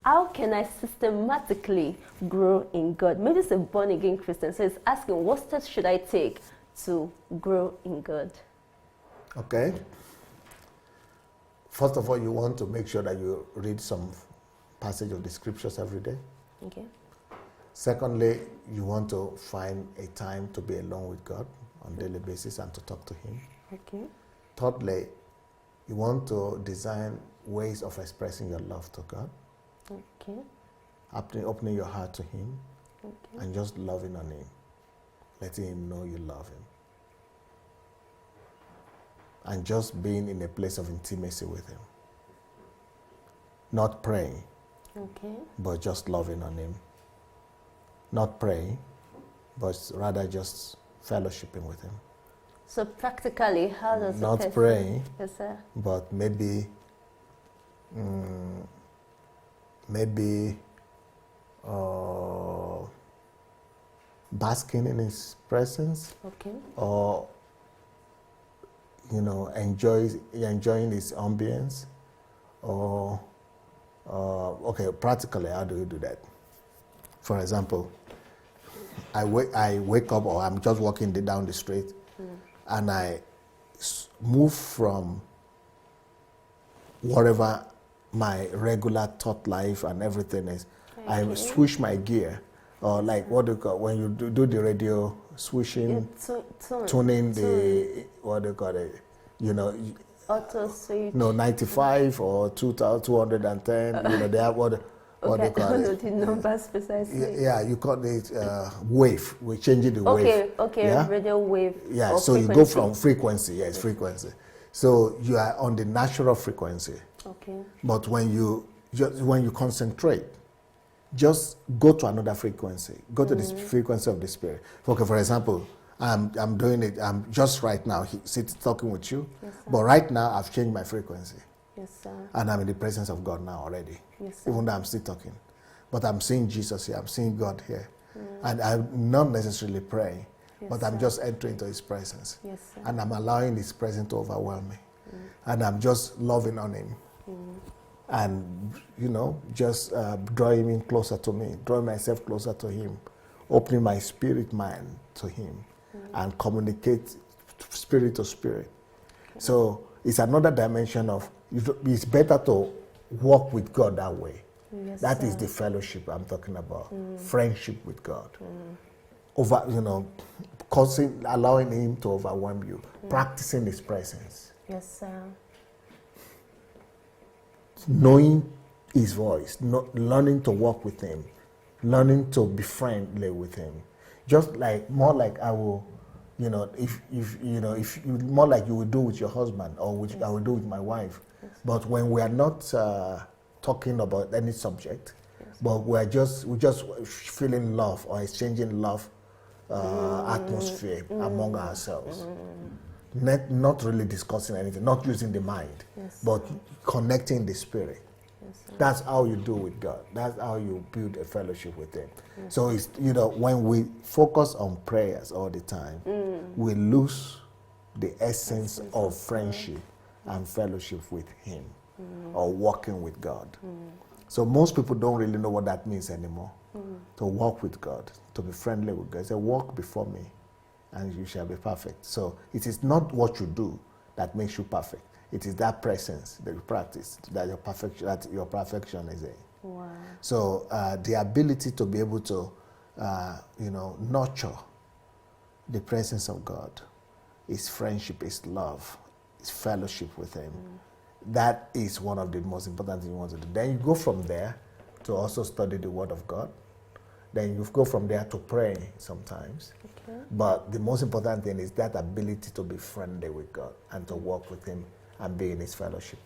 How can I systematically grow in God? Maybe it's a born-again Christian, so it's asking, what steps should I take to grow in God? Okay. First of all, you want to make sure that you read some passage of the scriptures every day. Okay. Secondly, you want to find a time to be alone with God on a daily basis and to talk to Him. Okay. Thirdly, you want to design ways of expressing your love to God. Okay. Opening your heart to Him, Okay. and just loving on Him, letting Him know you love Him. And just being in a place of intimacy with Him. Not praying, Okay. but just loving on Him. Not praying, but rather just fellowshipping with Him. So practically, how does Not a person... praying, Yes, sir. but maybe basking in His presence, Okay. or enjoying His ambience, or okay, practically, how do you do that? For example, I wake up, or I'm just walking down the street, and I move from whatever my regular thought life and everything is. Okay. I switch my gear, or like what do you call when you do the radio switching, tuning the what do you call it? Auto switch. No, 95 or 2,210. They have what they call it. The numbers precisely. Yeah, you call it wave. We're changing the wave. Okay, yeah? Radio wave. Yeah, so frequency. You go from frequency, yes, frequency. So you are on the natural frequency. Okay. But when you concentrate, just go to another frequency. Go to the frequency of the Spirit. Okay, for example, I'm doing it. I'm just right now talking with you. Yes, but right now I've changed my frequency. Yes, sir. And I'm in the presence of God now already. Yes, sir. Even though I'm still talking. But I'm seeing Jesus here. I'm seeing God here. And I'm not necessarily praying. Yes, but I'm just entering into His presence. Yes, sir. And I'm allowing His presence to overwhelm me. And I'm just loving on Him. And, just drawing Him closer to me. Drawing myself closer to Him. Opening my spirit mind to Him. And communicate spirit to spirit. Okay. So it's another dimension of, it's better to walk with God that way. Yes, that is the fellowship I'm talking about. Friendship with God. Allowing Him to overwhelm you. Practicing His presence. Yes, sir. Knowing His voice. Learning to walk with Him. Learning to be friendly with Him. Just like, more like I will, if more like you would do with your husband, or which I will do with my wife. Yes. But when we are not talking about any subject, but we're just feeling love or exchanging love atmosphere among ourselves. Not really discussing anything, not using the mind, but connecting the spirit. That's how you do with God. That's how you build a fellowship with Him. So it's, when we focus on prayers all the time, we lose the essence of friendship and fellowship with Him, or walking with God. So most people don't really know what that means anymore. To walk with God, to be friendly with God. Say, walk before me, and you shall be perfect. So it is not what you do that makes you perfect. It is that presence that you practice that your perfection is in. Wow. So the ability to be able to, nurture the presence of God, is friendship, is love, is fellowship with Him. That is one of the most important things you want to do. Then you go from there to also study the Word of God. Then you go from there to pray sometimes. Okay. But the most important thing is that ability to be friendly with God and to walk with Him and be in His fellowship.